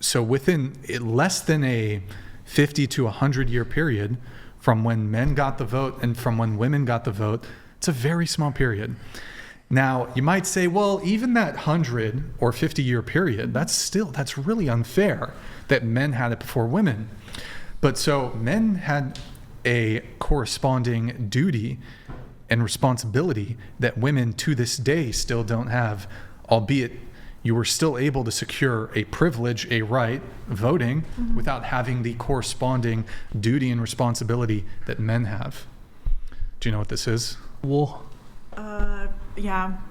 so within less than a 50 to 100 year period from when men got the vote and from when women got the vote, it's a very small period. Now, you might say, well, even that 100 or 50 year period, that's really unfair that men had it before women. But so men had a corresponding duty and responsibility that women to this day still don't have, albeit you were still able to secure a privilege, a right, voting, without having the corresponding duty and responsibility that men have. Do you know what this is? War.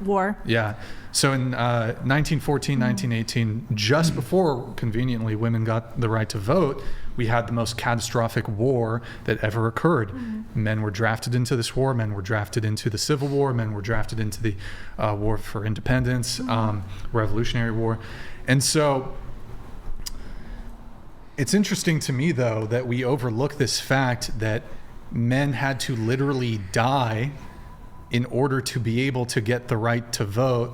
War. Yeah. So in 1914, 1918, just before, conveniently, women got the right to vote, we had the most catastrophic war that ever occurred. Men were drafted into this war. Men were drafted into the Civil War. Men were drafted into the War for Independence, Revolutionary War. And so it's interesting to me, though, that we overlook this fact that men had to literally die in order to be able to get the right to vote,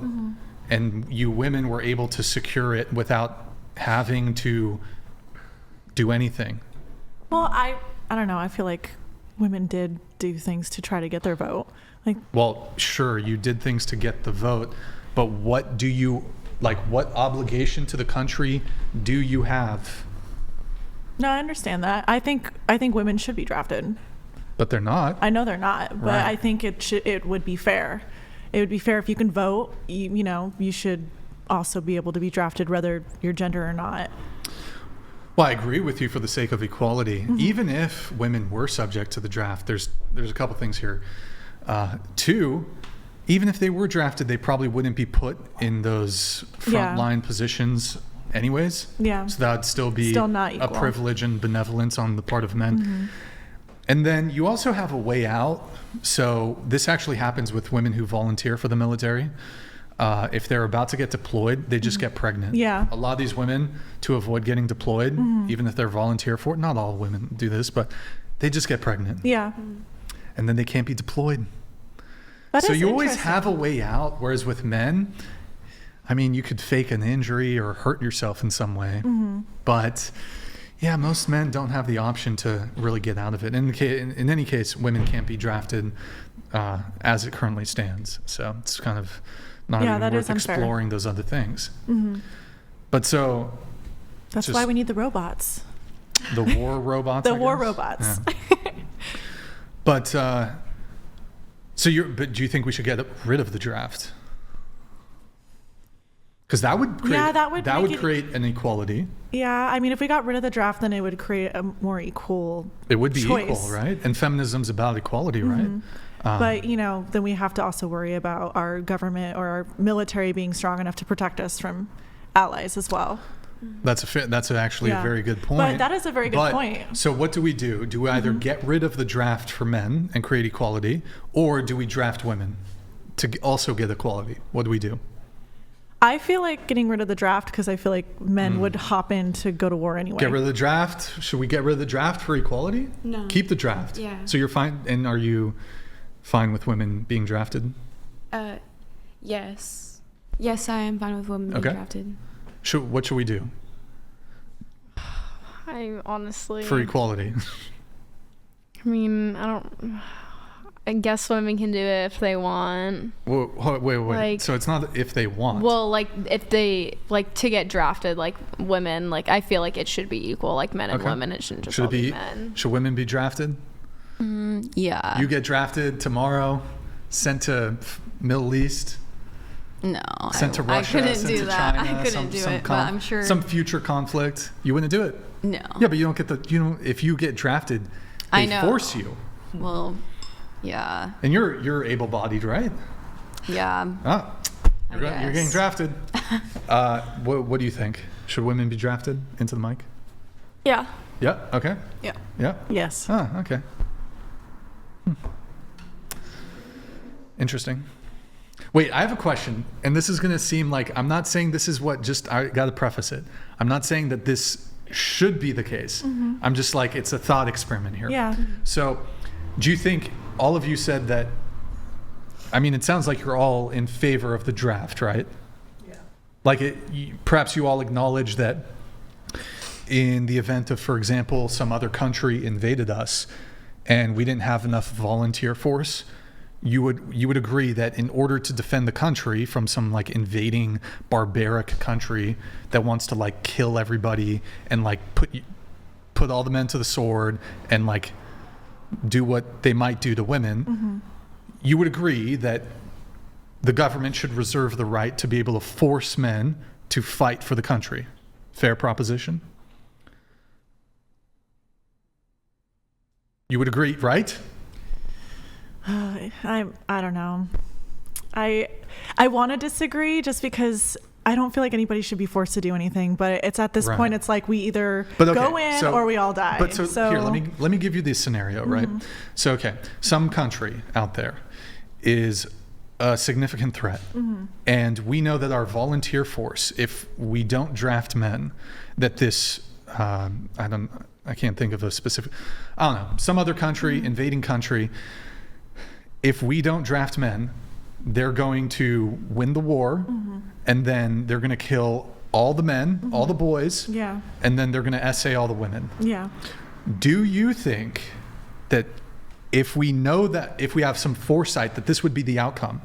and you women were able to secure it without having to do anything. Well, I don't know. I feel like women did do things to try to get their vote. Well, sure, you did things to get the vote, but what obligation to the country do you have? No, I understand that. I think women should be drafted. But they're not. I know they're not, but Right. I think it would be fair. It would be fair if you can vote. You should also be able to be drafted, whether your gender or not. Well, I agree with you for the sake of equality. Even if women were subject to the draft, there's a couple things here. Two, even if they were drafted, they probably wouldn't be put in those frontline positions anyways. Yeah. So that would still be not a equal. privilege and benevolence on the part of men. And then you also have a way out. So this actually happens with women who volunteer for the military. If they're about to get deployed, they just get pregnant. Yeah. A lot of these women, to avoid getting deployed, even if they're volunteer for it, not all women do this, but they just get pregnant. Yeah. And then they can't be deployed. That So is you always interesting. have a way out, whereas with men, I mean, you could fake an injury or hurt yourself in some way. But yeah, most men don't have the option to really get out of it. In any case, women can't be drafted as it currently stands. So it's kind of not even that worth is unfair. exploring those other things. But so That's just why we need the robots. the war robots. The I war guess? robots. Yeah. But but do you think we should get rid of the draft? Because that would create, Yeah, that would make it- create an equality. Yeah, I mean, if we got rid of the draft, then it would create a more equal It would be choice. equal, right? And feminism's about equality, right? But, then we have to also worry about our government or our military being strong enough to protect us from allies as well. That's actually a Yeah. very good point. But that is a very good point. So what do? Do we either get rid of the draft for men and create equality, or do we draft women to also get equality? What do we do? I feel like getting rid of the draft because I feel like men would hop in to go to war anyway. Get rid of the draft? Should we get rid of the draft for equality? No. Keep the draft. Yeah. So you're fine, and are you fine with women being drafted? Yes. Yes, I am fine with women being Okay. drafted. What should we do I honestly, for equality? I mean, I guess women can do it if they want. Wait. Like- So it's not if they want. Well, like if they like to get drafted, like women, like I feel like it should be equal, like men and Okay. women. It shouldn't just should all it be? men. Should women be drafted? Yeah. You get drafted tomorrow, sent to Middle East, No. sent to Russia, I couldn't sent do to that. China, I couldn't do it, but I'm sure. some future conflict. You wouldn't do it. No. Yeah, but you don't get if you get drafted, I they know. force you. Well, yeah. And you're able-bodied, right? Yeah. Ah, I you're getting guess. drafted. What do you think? Should women be drafted into the mic? Yeah. Yeah. Okay. Yeah. Yeah. Yes. Ah, okay. Interesting. Wait, I have a question, and this is going to seem like I'm not saying this is what. Just I got to preface it. I'm not saying that this should be the case. I'm just like it's a thought experiment here. Yeah. So, do you think all of you said that? I mean, it sounds like you're all in favor of the draft, right? Yeah. Like, perhaps you all acknowledge that in the event of, for example, some other country invaded us and we didn't have enough volunteer force, you would agree that in order to defend the country from some like invading barbaric country that wants to like kill everybody and like put all the men to the sword and like do what they might do to women, you would agree that the government should reserve the right to be able to force men to fight for the country. Fair proposition? You would agree, right? I don't know. I want to disagree just because I don't feel like anybody should be forced to do anything. But it's at this point, it's like we either go in or we all die. But so here, let me give you this scenario, right? So okay, some country out there is a significant threat, and we know that our volunteer force, if we don't draft men, that this I can't think of a specific, I don't know, some other country, invading country. If we don't draft men, they're going to win the war, and then they're going to kill all the men, all the boys, and then they're going to essay all the women. Yeah. Do you think that if we know that, if we have some foresight that this would be the outcome,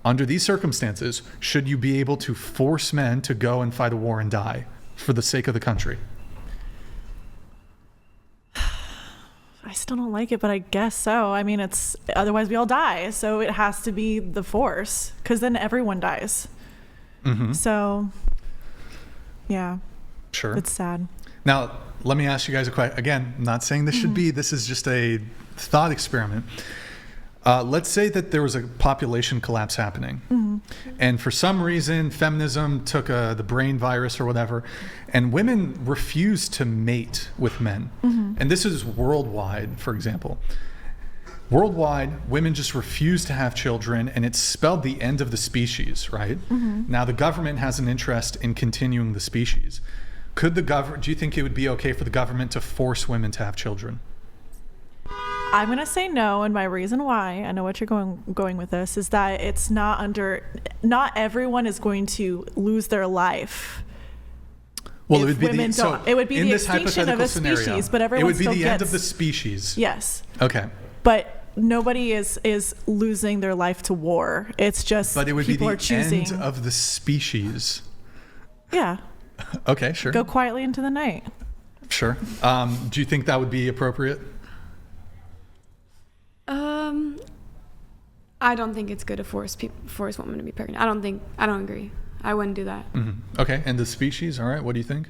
under these circumstances, should you be able to force men to go and fight a war and die for the sake of the country? I still don't like it, but I guess so. I mean, it's otherwise we all die, so it has to be the force, because then everyone dies. So, yeah. Sure. It's sad. Now, let me ask you guys a question. Again, I'm not saying this should be. This is just a thought experiment. Let's say that there was a population collapse happening, and for some reason, feminism took the brain virus or whatever, and women refused to mate with men. And this is worldwide, for example. Worldwide, women just refuse to have children, and it spelled the end of the species, right? Now, the government has an interest in continuing the species. Do you think it would be okay for the government to force women to have children? I'm going to say no, and my reason why, I know what you're going with this, is that it's not everyone is going to lose their life. Well, it would be it would be the extinction of a species, but everyone still gets... It would be the end of the species. Yes. Okay. But nobody is losing their life to war. It's just but it would people be are choosing... the end of the species. Yeah. Okay, sure. Go quietly into the night. Sure. Do you think that would be appropriate? I don't think it's good to force women to be pregnant. I don't agree. I wouldn't do that. Okay, and the species, all right, what do you think?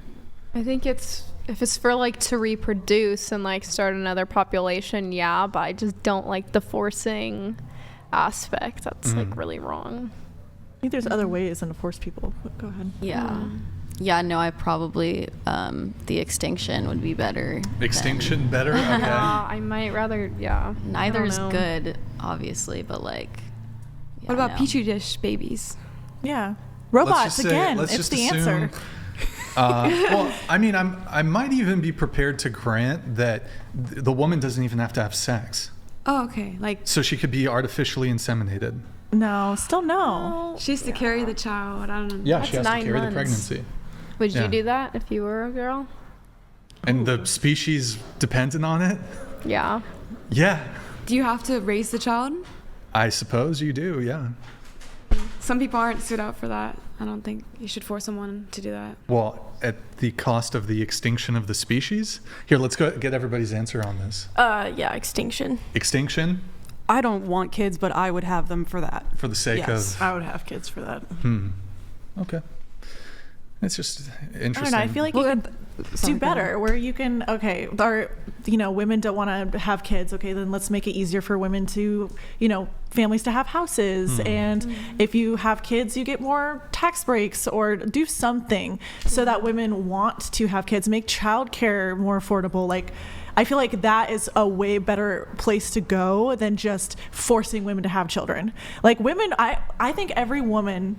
I think if it's for like to reproduce and like start another population, yeah, but I just don't like the forcing aspect. That's like really wrong. I think there's other ways than to force people. Go ahead. Yeah, no, I probably, the extinction would be better. Extinction better? Okay. I might rather, Neither's good, obviously, but like... what about Petri dish babies? Yeah. Robots, again, it's the answer. Well, I mean, I might even be prepared to grant that the woman doesn't even have to have sex. Oh, okay. So she could be artificially inseminated. No, still no. She has to carry the child. I don't know. Yeah, she has to carry the pregnancy. Would you do that if you were a girl? And the species dependent on it? Yeah. Yeah. Do you have to raise the child? I suppose you do, yeah. Some people aren't suited out for that. I don't think you should force someone to do that. Well, at the cost of the extinction of the species? Here, let's go get everybody's answer on this. Yeah, extinction. Extinction? I don't want kids, but I would have them for that. For the sake of... I would have kids for that. Okay. It's just interesting. I don't know. I feel like you could do better where you can, women don't want to have kids. Okay, then let's make it easier for women to, families to have houses. And if you have kids, you get more tax breaks or do something so that women want to have kids. Make childcare more affordable. I feel like that is a way better place to go than just forcing women to have children. Women, I think every woman...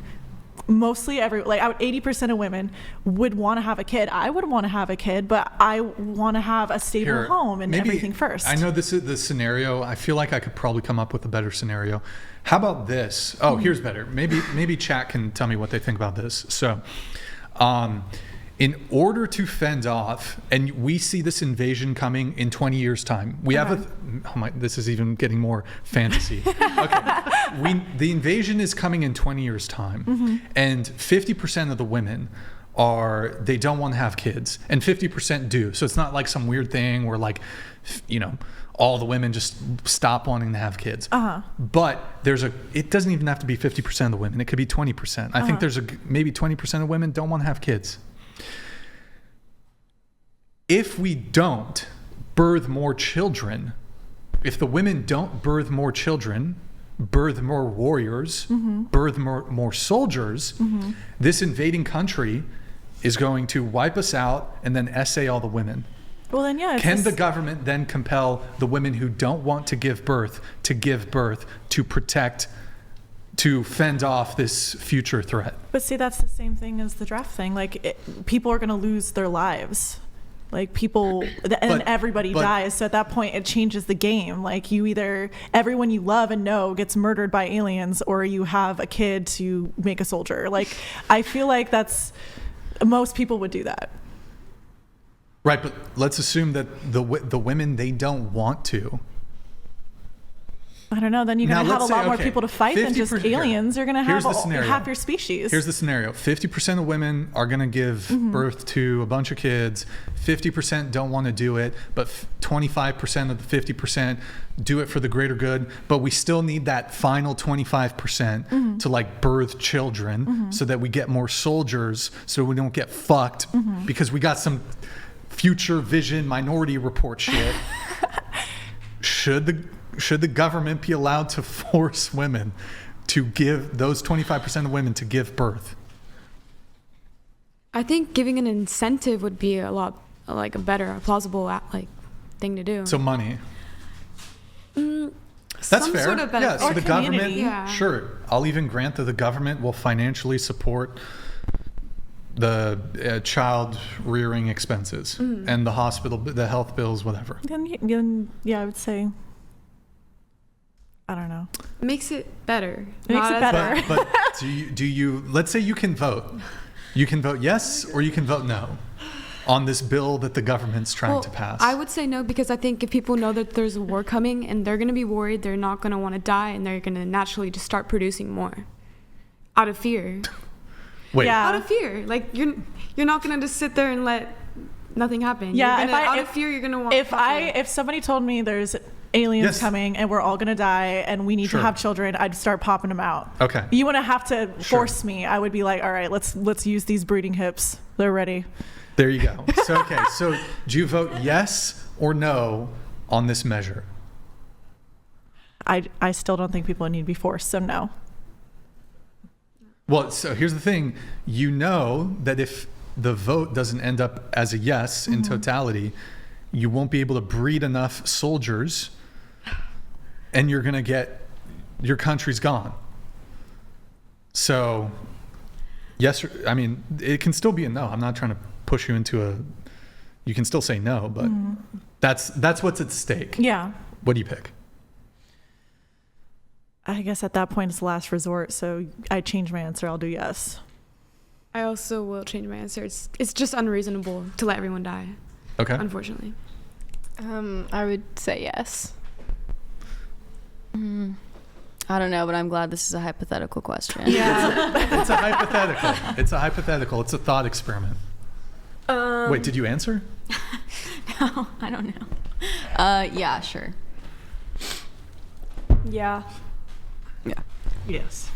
Mostly 80% of women would want to have a kid. I would want to have a kid, but I want to have a stable home and everything first. I know this is the scenario. I feel like I could probably come up with a better scenario. How about this? Oh, here's better. Maybe chat can tell me what they think about this. So, in order to fend off, and we see this invasion coming in 20 years' time. We have this is even getting more fantasy. Okay, the invasion is coming in 20 years' time, and 50% of the women they don't want to have kids, and 50% do. So it's not like some weird thing where like, all the women just stop wanting to have kids. But it doesn't even have to be 50% of the women. It could be 20%. I think maybe 20% of women don't want to have kids. If we don't birth more children, if the women don't birth more children, birth more warriors, birth more soldiers, this invading country is going to wipe us out and then essay all the women. Well, then, yeah. Can the government then compel the women who don't want to give birth to protect, to fend off this future threat? But see, that's the same thing as the draft thing. Like, people are going to lose their lives. Like, everybody dies. So at that point, it changes the game. Like, everyone you love and know gets murdered by aliens, or you have a kid to make a soldier. Like, I feel like most people would do that. Right, but let's assume that the women, they don't want to. I don't know. Then you're going to have a lot more people to fight than just aliens. You're going to have half your species. Here's the scenario. 50% of women are going to give birth to a bunch of kids. 50% don't want to do it, but 25% of the 50% do it for the greater good. But we still need that final 25% to like birth children so that we get more soldiers, so we don't get fucked because we got some future vision Minority Report shit. Should the government be allowed to force women to give, those 25% of women to give birth? I think giving an incentive would be a lot a plausible thing to do. So money. That's some fair. Sort of yeah. So the government, yeah. Sure. I'll even grant that the government will financially support the child rearing expenses and the hospital, the health bills, whatever. Then I would say, I don't know. Makes it better. But do you, let's say you can vote. You can vote yes or you can vote no on this bill that the government's trying to pass. I would say no, because I think if people know that there's a war coming and they're going to be worried, they're not going to want to die, and they're going to naturally just start producing more out of fear. Wait. Yeah. Out of fear. Like, you're not going to just sit there and let nothing happen. Yeah. Out of fear, you're going to want if somebody told me there's aliens coming and we're all going to die and we need to have children, I'd start popping them out. Okay. You want to have to force me. I would be like, all right, let's use these breeding hips. They're ready. There you go. So do you vote yes or no on this measure? I still don't think people need to be forced, so no. Well, so here's the thing. You know that if the vote doesn't end up as a yes in totality, you won't be able to breed enough soldiers, and you're going to get, your country's gone. So, yes, it can still be a no. I'm not trying to push you into you can still say no, but that's what's at stake. Yeah. What do you pick? I guess at that point it's the last resort, so I change my answer. I'll do yes. I also will change my answer. It's just unreasonable to let everyone die. Okay. Unfortunately. I would say yes. I don't know, but I'm glad this is a hypothetical question. Yeah. It's a hypothetical. It's a thought experiment. Wait, did you answer? No, I don't know. Yeah, sure. Yeah. Yeah. Yes.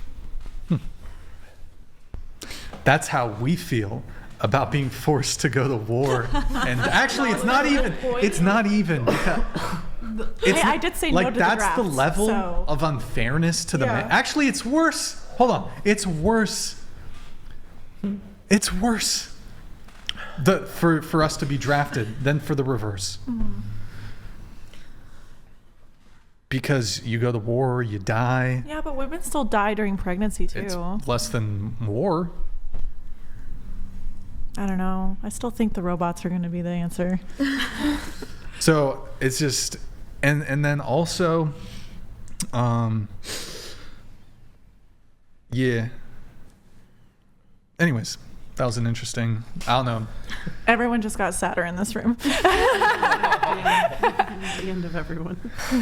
That's how we feel about being forced to go to war. And actually, it's not even. Because I did say no to the that's draft, the level so. of unfairness to the man. Actually, it's worse. Hold on. It's worse. It's worse for us to be drafted than for the reverse. Because you go to war, you die. Yeah, but women still die during pregnancy too. It's less than war. I don't know. I still think the robots are going to be the answer. So it's just, and then also, yeah. Anyways, That was an interesting, I don't know. Everyone just got sadder in this room. The end of everyone.